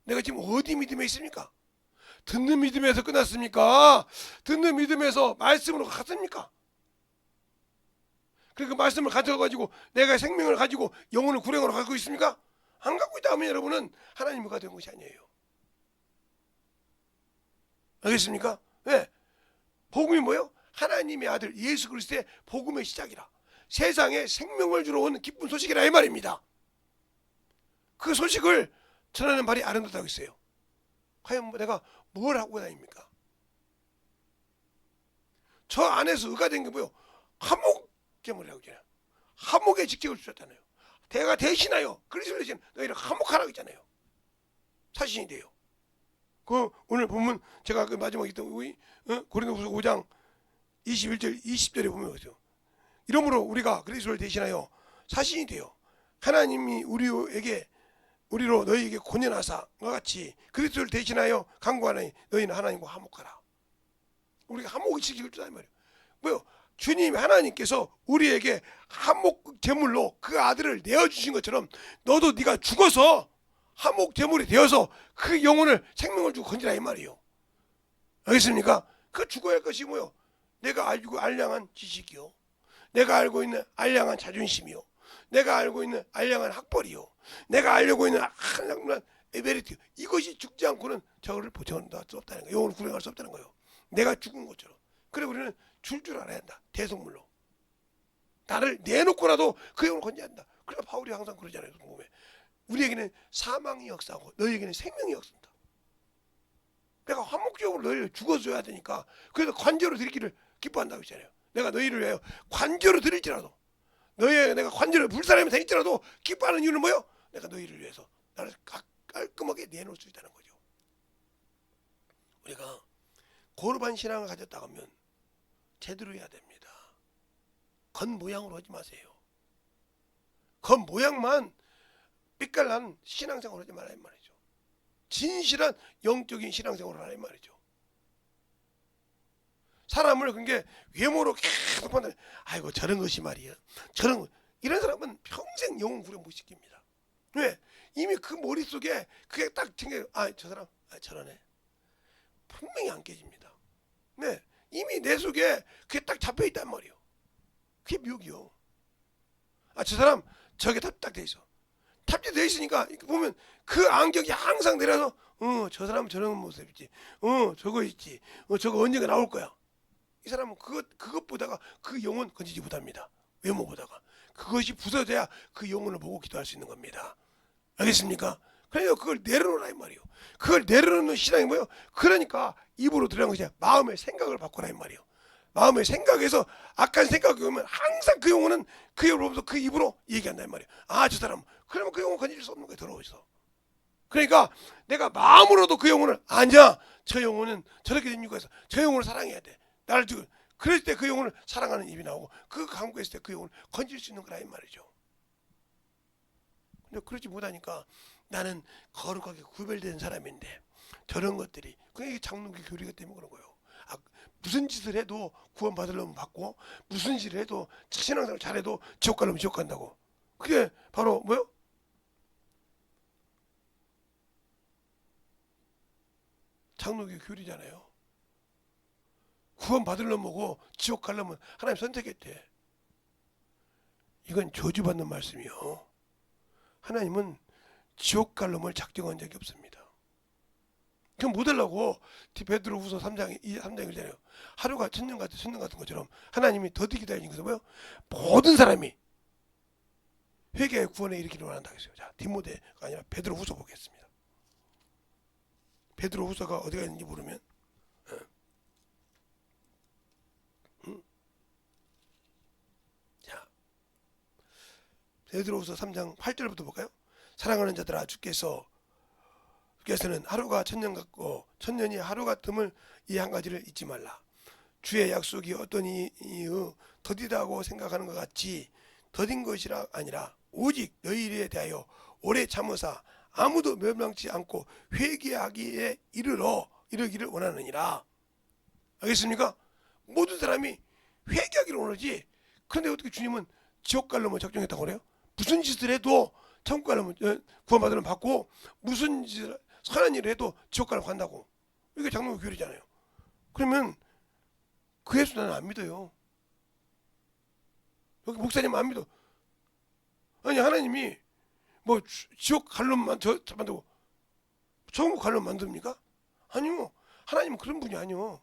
내가 지금 어디 믿음에 있습니까? 듣는 믿음에서 끝났습니까? 듣는 믿음에서 말씀으로 갔습니까? 그 말씀을 가져가지고 내가 생명을 가지고 영혼을 구령으로 갖고 있습니까? 안 갖고 있다 하면 여러분은 하나님 의가 된 것이 아니에요. 알겠습니까? 네. 복음이 뭐예요? 하나님의 아들 예수 그리스도의 복음의 시작이라. 세상에 생명을 주러 온 기쁜 소식이라 이 말입니다. 그 소식을 전하는 발이 아름답다고 했어요. 과연 내가 뭘 하고 다닙니까? 저 안에서 의가 된 게 뭐예요? 화목제물이라고 했잖아요. 화목의 직책을 주셨잖아요. 내가 대신하여 그리스도를 대신 너희를 화목하라고 했잖아요. 사신이 돼요. 그 오늘 보면 제가 그 마지막에 있던 우리 고린도후서 5장 21절 20절에 보면 그죠. 이러므로 우리가 그리스도를 대신하여 사신이 돼요. 하나님이 우리로 너희에게 권면하사 같이 그리스도를 대신하여 간구하나니 너희는 하나님과 화목하라. 우리가 화목의 직책을 주다 이 말이에요. 뭐요? 주님 하나님께서 우리에게 화목 제물로 그 아들을 내어 주신 것처럼 너도 네가 죽어서 화목 제물이 되어서 그 영혼을 생명을 주고 건지라 이 말이에요. 알겠습니까? 그 죽어야 할 것이 뭐요? 내가 알고 알량한 지식이요, 내가 알고 있는 알량한 자존심이요, 내가 알고 있는 알량한 학벌이요, 내가 알고 있는 한량한 에베리티, 이것이 죽지 않고는 저를 보존할 수 없다는 거예요. 영혼을 구령할 수 없다는 거예요. 내가 죽은 것처럼. 그래 우리는 줄 알아야 한다. 대속물로 나를 내놓고라도 그 영혼을 건져야 한다. 그래서 바울이 항상 그러잖아요. 보면 우리에게는 사망이 역사하고 너희에게는 생명이 역사한다. 내가 화목적으로 너희를 죽어줘야 되니까 그래서 관제로 드리기를 기뻐한다고 했잖아요. 내가 너희를 위하여 관제로 드릴지라도, 너희에게 내가 관제로 불사람이 되겠지라도 기뻐하는 이유는 뭐예요? 내가 너희를 위해서 나를 깔끔하게 내놓을 수 있다는 거죠. 우리가 고르반 신앙을 가졌다 하면 제대로 해야 됩니다. 겉모양으로 하지 마세요. 겉모양만 삐깔난 신앙생활을 하지 말라 이 말이죠. 진실한 영적인 신앙생활을 하라 이 말이죠. 사람을 그게 외모로 계속 판단해. 아이고 저런 것이 말이야. 저런 이런 사람은 평생 영혼 구려 못 시킵니다. 왜? 이미 그 머릿속에 그게 딱 생겨. 저 사람 저러네. 분명히 안 깨집니다. 네. 이미 내 속에 그게 딱 잡혀 있단 말이에요. 그게 미혹이요. 저 사람 저게 딱 돼 있어. 탑재되어 있으니까 보면 그 안경이 항상 내려서 저 사람은 저런 모습이지. 저거 있지. 저거 언젠가 나올 거야. 이 사람은 그것보다가 그 영혼 건지지 못합니다. 외모보다가. 그것이 부서져야 그 영혼을 보고 기도할 수 있는 겁니다. 알겠습니까? 그러니까 그걸 내려놓으라 이 말이에요. 그걸 내려놓는 신앙이 뭐예요? 그러니까 입으로 들어간 것이 아니라 마음의 생각을 바꾸라 이 말이에요. 마음의 생각에서 악한 생각이 오면 항상 그 영혼은 그 입으로부터 그 입으로 얘기한다 이 말이에요. 저 사람. 그러면 그 영혼 건질 수 없는 거예요. 더러워서. 그러니까 내가 마음으로도 그 영혼을 아니야. 저 영혼은 저렇게 된 이유가 있어. 저 영혼을 사랑해야 돼. 나를 지금 그럴 때 그 영혼을 사랑하는 입이 나오고 그 강구했을 때 그 영혼을 건질 수 있는 거라 이 말이죠. 근데 그렇지 못하니까 나는 거룩하게 구별된 사람인데 저런 것들이 그게 장로교 교리가 때문에 그런 거예요. 무슨 짓을 해도 구원 받으려면 받고 무슨 짓을 해도 신앙생활 잘해도 지옥 가려면 지옥 간다고. 그게 바로 뭐요? 장로교 교리잖아요. 구원 받으려면 뭐고 지옥 가려면 하나님 선택했대. 이건 저주받는 말씀이요. 하나님은 지옥 갈 놈을 작정한 적이 없습니다. 그럼 못 하려고 베드로후서 3장 1절이잖아요. 하루가 천년 같은 것처럼 하나님이 더디 기다리는 것은 뭐예요? 모든 사람이 회개의 구원에 이르기를 원한다고 했어요. 자, 디모데가 아니라 베드로후서 보겠습니다. 베드로후서가 어디가 있는지 모르면 자, 베드로후서 3장 8절부터 볼까요? 사랑하는 자들아 주께서는 하루가 천년 같고 천년이 하루 같음을 이 한 가지를 잊지 말라. 주의 약속이 어떤 이의 더디다고 생각하는 것 같이 더딘 것이라 아니라 오직 너희에 대하여 오래 참으사 아무도 멸망치 않고 회개하기에 이르기를 원하느니라. 알겠습니까? 모든 사람이 회개하기를 원하지. 그런데 어떻게 주님은 지옥 갈 놈을 작정했다고 그래요? 무슨 짓을 해도 천국 가려면 구원받으면 받고 무슨 짓을 선한 일을 해도 지옥 가려면 간다고. 이게 장로교 교리잖아요. 그러면 그 예수 나는 안 믿어요. 여기 목사님 안 믿어. 아니 하나님이 뭐 지옥 갈 놈만 만들고 천국 갈 놈 만듭니까? 아니요. 하나님은 그런 분이 아니요.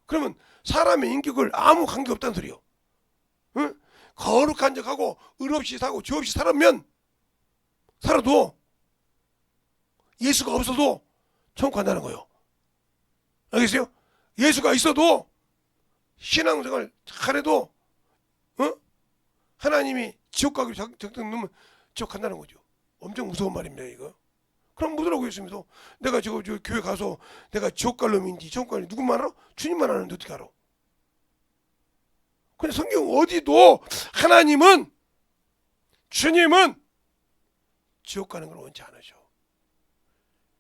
그러면 사람의 인격을 아무 관계 없다는 소리요. 응? 거룩한 척하고 의 없이 사고 죄 없이 살아도 예수가 없어도 천국 간다는 거예요. 알겠어요? 예수가 있어도 신앙생활 잘해도 하나님이 지옥 가기로 작정 놓으면 지옥 간다는 거죠. 엄청 무서운 말입니다 이거. 그럼 뭐더라고 예수님도 내가 저 교회 가서 내가 지옥 갈 놈인지 천국 갈 놈인지 누구만 알아? 주님만 아는데 어떻게 알아? 근데 성경 어디도 하나님은 주님은 지옥 가는 걸 원치 않으셔.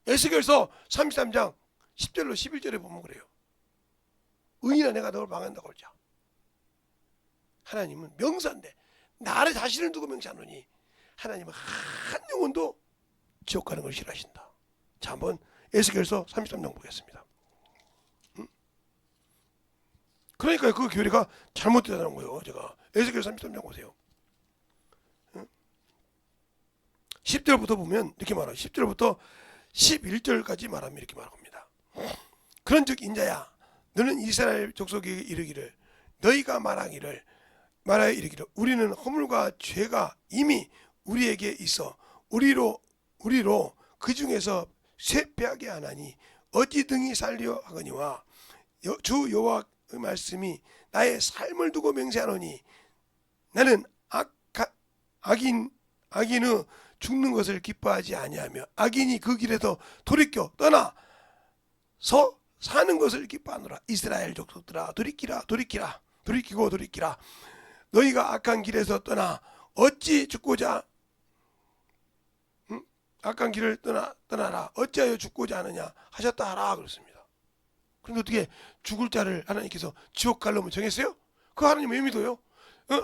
에스겔서 33장 10절로 11절에 보면 그래요. 의인아 내가 너를 망한다고 그러자. 하나님은 명사인데 나를 자신을 두고 명시하노니 하나님은 한 영혼도 지옥 가는 걸 싫어하신다. 자 한번 에스겔서 33장 보겠습니다. 그러니까 그 교리가 잘못되다는 거예요. 제가 에스겔 33장 보세요. 10절부터 보면 이렇게 말해요. 10절부터 11절까지 말하면 이렇게 말합니다. 그런즉 인자야 너는 이스라엘 족속에게 이르기를 너희가 말하여 이르기를 우리는 허물과 죄가 이미 우리에게 있어 우리로 그 중에서 쇠폐하게 하나니 어찌 등이 살려 하거니와 주 여호와의 말씀이 나의 삶을 두고 맹세하노니 나는 악인의 죽는 것을 기뻐하지 아니하며 악인이 그 길에서 돌이켜 떠나서 사는 것을 기뻐하노라. 이스라엘 족속들아 돌이키고 너희가 악한 길에서 떠나 어찌 죽고자 악한 길을 떠나라 어찌하여 죽고자 하느냐 하셨다 하라 그렇습니다. 그런데 어떻게 죽을 자를 하나님께서 지옥 갈 놈을 정했어요? 그 하나님 왜 믿어요?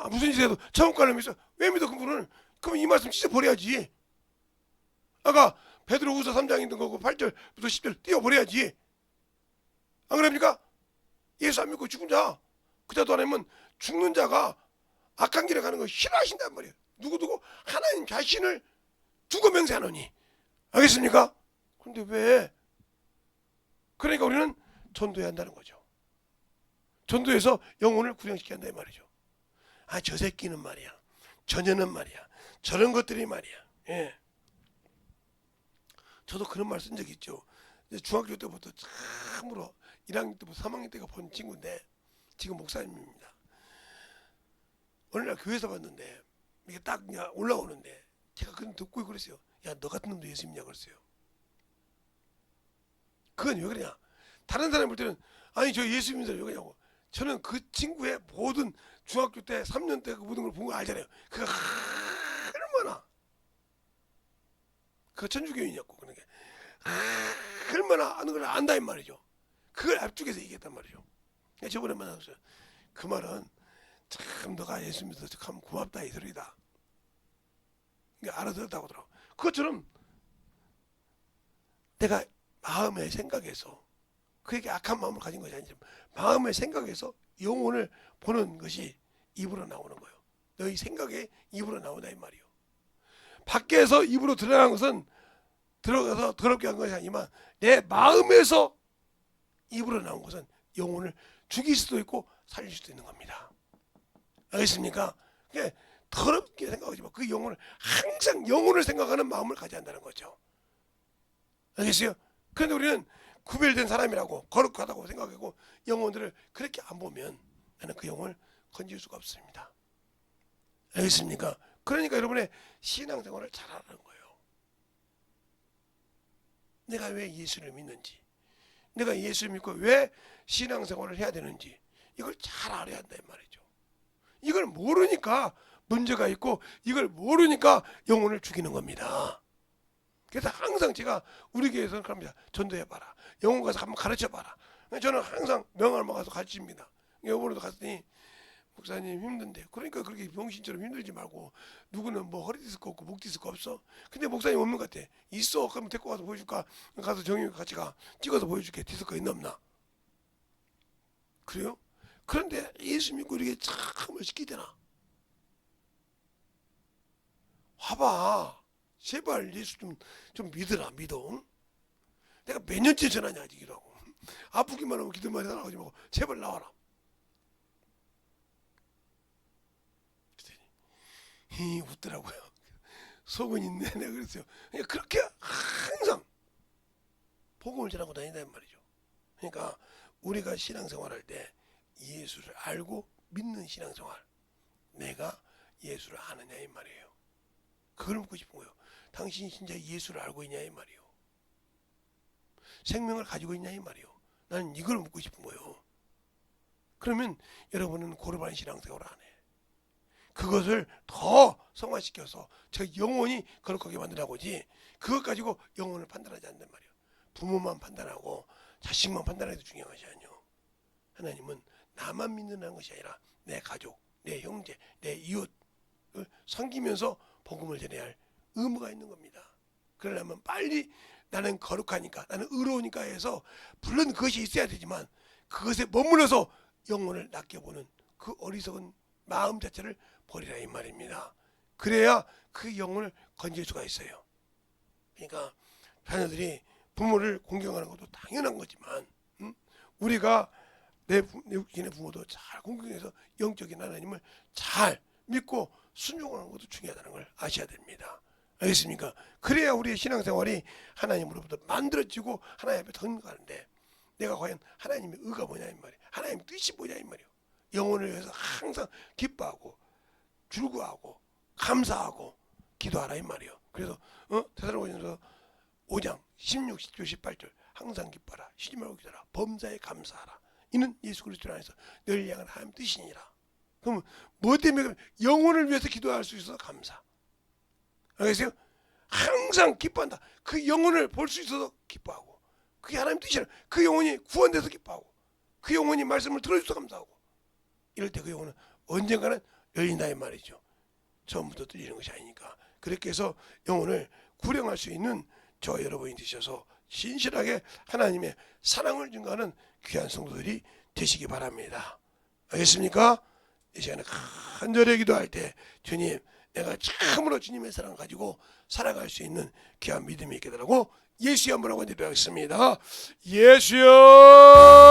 무슨 짓을 해도 천국 갈 놈이 있어. 왜 믿어 그분을? 그럼 이 말씀 찢어버려야지. 아까 베드로후서 3장 있는 거고 8절부터 10절 띄워버려야지. 안 그럽니까? 예수 안 믿고 죽은 자, 그 자도 하나님은 죽는 자가 악한 길에 가는 거 싫어하신단 말이에요. 누구누구 하나님 자신을 두고 맹세하노니. 알겠습니까? 그런데 왜? 그러니까 우리는 전도해야 한다는 거죠. 전도해서 영혼을 구령시켜야 한다 이 말이죠. 아, 저 새끼는 말이야, 저녀는 말이야, 저런 것들이 말이야. 예. 저도 그런 말 쓴 적 있죠. 중학교 때부터 참으로 1학년 때부터 3학년 때가 본 친구인데 지금 목사님입니다. 어느 날 교회에서 봤는데 이게 딱 그냥 올라오는데 제가 그냥 듣고 그랬어요. 야, 너 같은 놈도 예수 믿냐 그랬어요. 그건 왜 그러냐? 다른 사람 볼 때는 아니 저 예수 믿는 사람 왜 그러냐고. 저는 그 친구의 모든 중학교 때 3년 때 그 모든 걸 본 거 알잖아요. 그가 얼마나 그 천주교인이었고 그러니까 얼마나 아는 걸 안다 이 말이죠. 그걸 앞쪽에서 얘기했단 말이죠. 저번에 만나서 그 말은 참 너가 예수 믿어서 참 고맙다 이 소리다. 알아들었다고 하더라고. 그것처럼 내가 마음의 생각에서 그에게 악한 마음을 가진 것이 아니지만 마음의 생각에서 영혼을 보는 것이 입으로 나오는 거예요. 너희 생각에 입으로 나오다 이 말이요. 밖에서 입으로 드러난 것은 들어가서 더럽게 한 것이 아니지만 내 마음에서 입으로 나온 것은 영혼을 죽일 수도 있고 살릴 수도 있는 겁니다. 알겠습니까? 그게 더럽게 생각하지 마. 그 영혼을 항상 영혼을 생각하는 마음을 가져야 한다는 거죠. 알겠어요? 그런데 우리는 구별된 사람이라고 거룩하다고 생각하고 영혼들을 그렇게 안 보면 나는 그 영혼을 건질 수가 없습니다. 알겠습니까? 그러니까 여러분의 신앙생활을 잘하라는 거예요. 내가 왜 예수를 믿는지, 내가 예수를 믿고 왜 신앙생활을 해야 되는지 이걸 잘 알아야 한다 이 말이죠. 이걸 모르니까 문제가 있고 이걸 모르니까 영혼을 죽이는 겁니다. 그래서 항상 제가 우리 교회에서는 그럽니다. 전도해봐라. 영혼 가서 한번 가르쳐봐라. 저는 항상 명함을 가서 가르칩니다. 이번에도 갔더니 목사님 힘든데 그러니까 그렇게 병신처럼 힘들지 말고 누구는 뭐 허리 디스크 없고 목 디스크 없어? 근데 목사님 없는 것 같아. 있어. 그럼 데리고 가서 보여줄까? 가서 정유 같이 가. 찍어서 보여줄게. 디스크 있나 없나? 그래요? 그런데 예수 믿고 이렇게 참을 시키잖아. 와봐. 제발 예수 좀 믿어라. 믿어. 내가 몇 년째 전하냐 기도하고. 아프기만 하면 기도만 해라 하지 말고 제발 나와라. 웃더라고요. 속은 있네. 내가 그랬어요. 그러니까 그렇게 항상 복음을 전하고 다닌다는 말이죠. 그러니까 우리가 신앙생활할 때 예수를 알고 믿는 신앙생활, 내가 예수를 아느냐 이 말이에요. 그걸 묻고 싶은 거예요. 당신이 진짜 예수를 알고 있냐 이 말이에요. 생명을 가지고 있냐 이 말이에요. 나는 이걸 묻고 싶은 거예요. 그러면 여러분은 고르반 신앙생활을 안 해. 그것을 더 성화시켜서 저 영혼이 거룩하게 만들라고지 그것 가지고 영혼을 판단하지 않는단 말이에요. 부모만 판단하고 자식만 판단해도 중요한 것이 아니에요. 하나님은 나만 믿는다는 것이 아니라 내 가족, 내 형제, 내 이웃을 섬기면서 복음을 전해야 할 의무가 있는 겁니다. 그러려면 빨리 나는 거룩하니까 나는 의로우니까 해서 물론 그것이 있어야 되지만 그것에 머물러서 영혼을 낚여보는 그 어리석은 마음 자체를 버리라 이 말입니다. 그래야 그 영혼을 건질 수가 있어요. 그러니까 자녀들이 부모를 공경하는 것도 당연한 거지만 우리가 내 육신의 부모도 잘 공경해서 영적인 하나님을 잘 믿고 순종하는 것도 중요하다는 걸 아셔야 됩니다. 알겠습니까? 그래야 우리의 신앙생활이 하나님으로부터 만들어지고 하나님 앞에 던가는데 내가 과연 하나님의 의가 뭐냐 이 말이에요. 하나님의 뜻이 뭐냐 이 말이에요. 영혼을 위해서 항상 기뻐하고 즐거워하고 감사하고 기도하라 이 말이에요. 그래서 데살로니가서 5장 16, 17, 18절 항상 기뻐하라 쉬지 말고 기도하라 범사에 감사하라 이는 예수 그리스도 안에서 너희를 향한 하나님 뜻이니라. 그러면 뭐 때문에 영혼을 위해서 기도할 수 있어서 감사. 알겠어요? 항상 기뻐한다. 그 영혼을 볼 수 있어서 기뻐하고 그게 그게 하나님 뜻이라. 그 영혼이 구원돼서 기뻐하고 그 영혼이 말씀을 들어줘서 감사하고 이럴 때 그 영혼은 언젠가는 열린다 이 말이죠. 처음부터 들리는 것이 아니니까. 그렇게 해서 영혼을 구령할 수 있는 저 여러분이 되셔서 신실하게 하나님의 사랑을 증거하는 귀한 성도들이 되시기 바랍니다. 알겠습니까? 이 시간에 간절히 기도할 때 주님, 내가 참으로 주님의 사랑을 가지고 살아갈 수 있는 귀한 믿음이 있게 되라고 예수의 이름으로 기도하겠습니다. 예수여!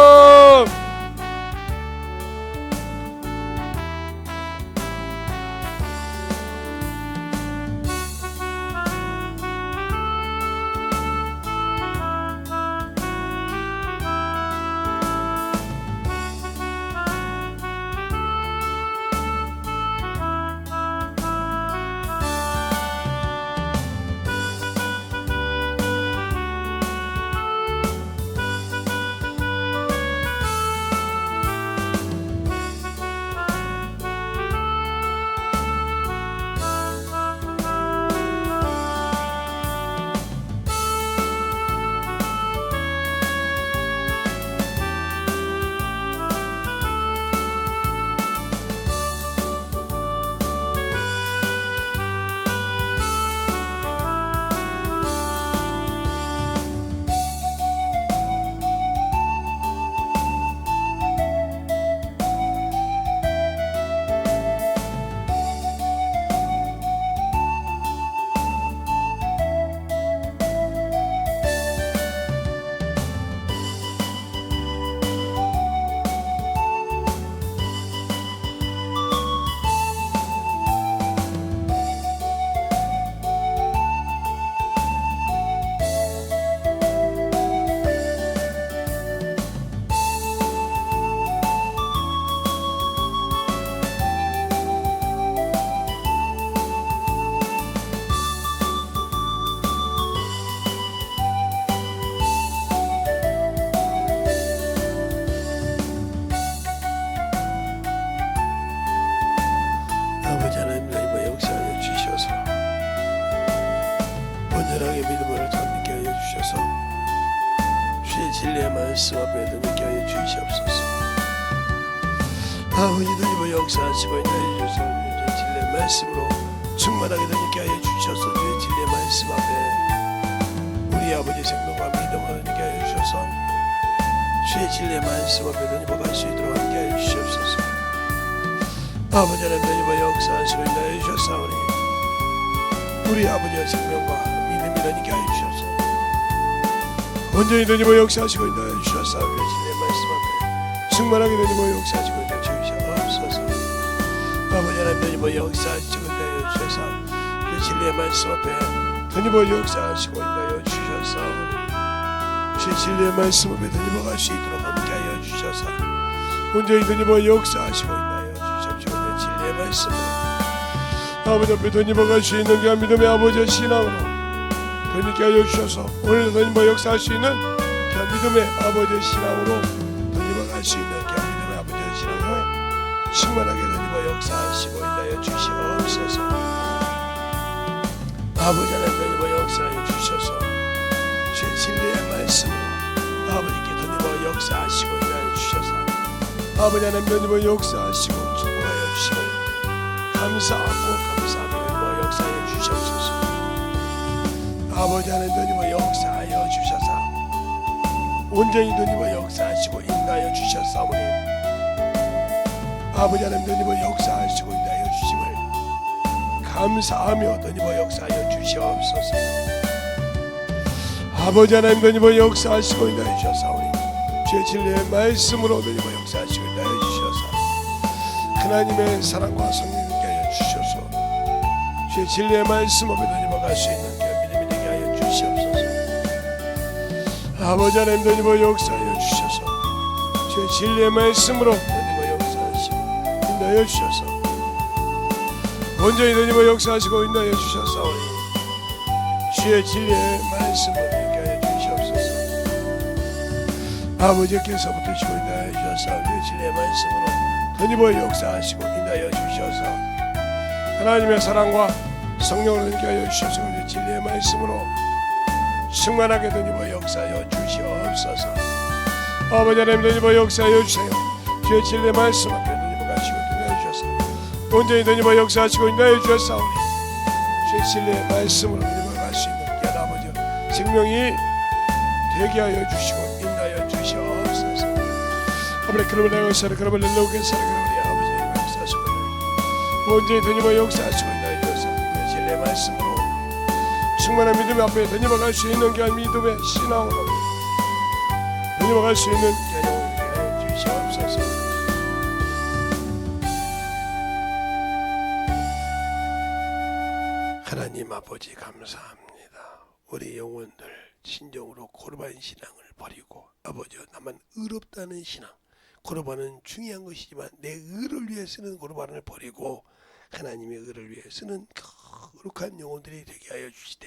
아버지 하나님, 나의 역사하여 주셔서 온전하게 믿음으로 담게 하여 주셔서 주의 진리의 말씀 앞에 담게 하여 주시옵소서. 아버지 주님 역사하시고 있나 주셔서 주의 진리의 말씀으로 충만하게 담게 하여 주셔서 주의 진리의 말씀 앞에 우리 아버지 생명과 믿음으로 담게 하여 주셔서 주의 진리의 말씀 앞에 담게 갈 수 있도록 함께 하여 주시옵소서. 아버지 하나님 역사하시고 인도하여 주셨사오니 우리 아버지의 생명과 믿음이 되게 하여 주셔서 온전히 되니 역사하시고 인도하여 주셨사오니 진리의 말씀 앞에 충만하게 되니 역사하시고 인도하여 주시옵소서. 아버지 하나님 되니 역사하시고 인도하여 주셔서 진리의 말씀 앞에 되니 역사하시고 인도하여 주셨사오니 주의 진리의 말씀 앞에 되니 갈 수 있도록 함께 하여 주셔서 온전히 되니 역사하시고 진리의 말씀으로 아버지 앞에 던져갈 수 있는 귀한 믿음의 아버지의 신앙으로 던지게 하여 주셔서 오늘도 던져 역사할 수 있는 귀한 믿음의 아버지의 신앙으로 던져갈 수 있는 귀한 믿음의 아버지의 신앙으로 충만하게 던져 역사하시고 인도하여 주시옵소서. 아버지 하나님 던져 역사하여 주셔서 주의 진리의 말씀으로 아버지께 던져 역사하시고 인도하여 주셔서 아버지 하나님 던져 역사하시고 축복하여 주시고 감사하고 감사하며 역사하여 주시옵소서. 아버지 하나님 되니 역사하여 주셔서 온전히 되니 역사하시고 인도하여 주셨사오니 아버지 하나님 되니 역사하시고 인도하여 주심을 감사하며 되니 역사하여 주시옵소서. 아버지 하나님 되니 역사하시고 인도하여 주셨사오니 주의 진리의 말씀으로 되니 역사하시고 인도하여 주셔서 하나님의 사랑과 성령 주셔서 주의 진리의 말씀 앞에 던져갈 수 있는 믿음이 되게 하여 주시옵소서. 아버지 하나님 던져 역사하여 주셔서 주의 진리의 말씀으로 던져 역사하시고 인도하여 주셔서 온전히 던져 역사하시고 인도하여 주셨사오니 주의 진리의 말씀으로 되게 하여 주시옵소서. 아버지께서부터 주시고 인도하여 주셔서 주의 진리의 말씀으로 던져 역사하시고 인도하여 주셔서 하나님의 사랑과 성령을 함께 하여 주셔서 진리의 말씀으로 충만하게 던지고 역사하여 주시옵소서. 아버지 하나님 던지고 역사하여 주세요. 주의 진리의 말씀 앞에 던지고 가시고 인하여 주셔서 온전히 던지고 역사하시고 인하여 주셨사오니 주의 진리의 말씀으로 던지고 갈 수 있는 귀한 아버지 생명이 되게 하여 주시고 인하여 주시옵소서. 아버지 그러면 내가 살아 그러면 렐로우게 살아 그러면 우리 아버지의 역사하시고 온전히 던지고 역사하시고 인하여 주셔서 주의 진리의 말씀으로 충만한 믿음 앞에 던져갈 수 있는 귀한 믿음의 신앙으로 던져갈 수 있는 귀한 영혼이 주시옵소서. 하나님 아버지 감사합니다. 우리 영혼들 진정으로 고르반 신앙을 버리고 아버지여 나만 의롭다는 신앙, 고르반은 중요한 것이지만 내 의를 위해 쓰는 고르반을 버리고 하나님의 의를 위해 쓰는 거룩한 영혼들이 되게 하여 주시되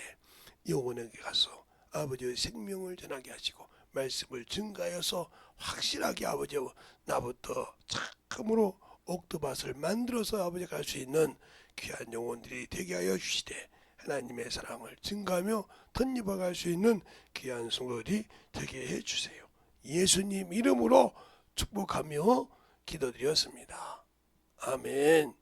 영혼에게 가서 아버지의 생명을 전하게 하시고 말씀을 증가하여서 확실하게 아버지와 나부터 참으로 옥토밭을 만들어서 아버지 갈 수 있는 귀한 영혼들이 되게 하여 주시되 하나님의 사랑을 증가하며 덧입어 갈 수 있는 귀한 성도들이 되게 해주세요. 예수님 이름으로 축복하며 기도드렸습니다. 아멘.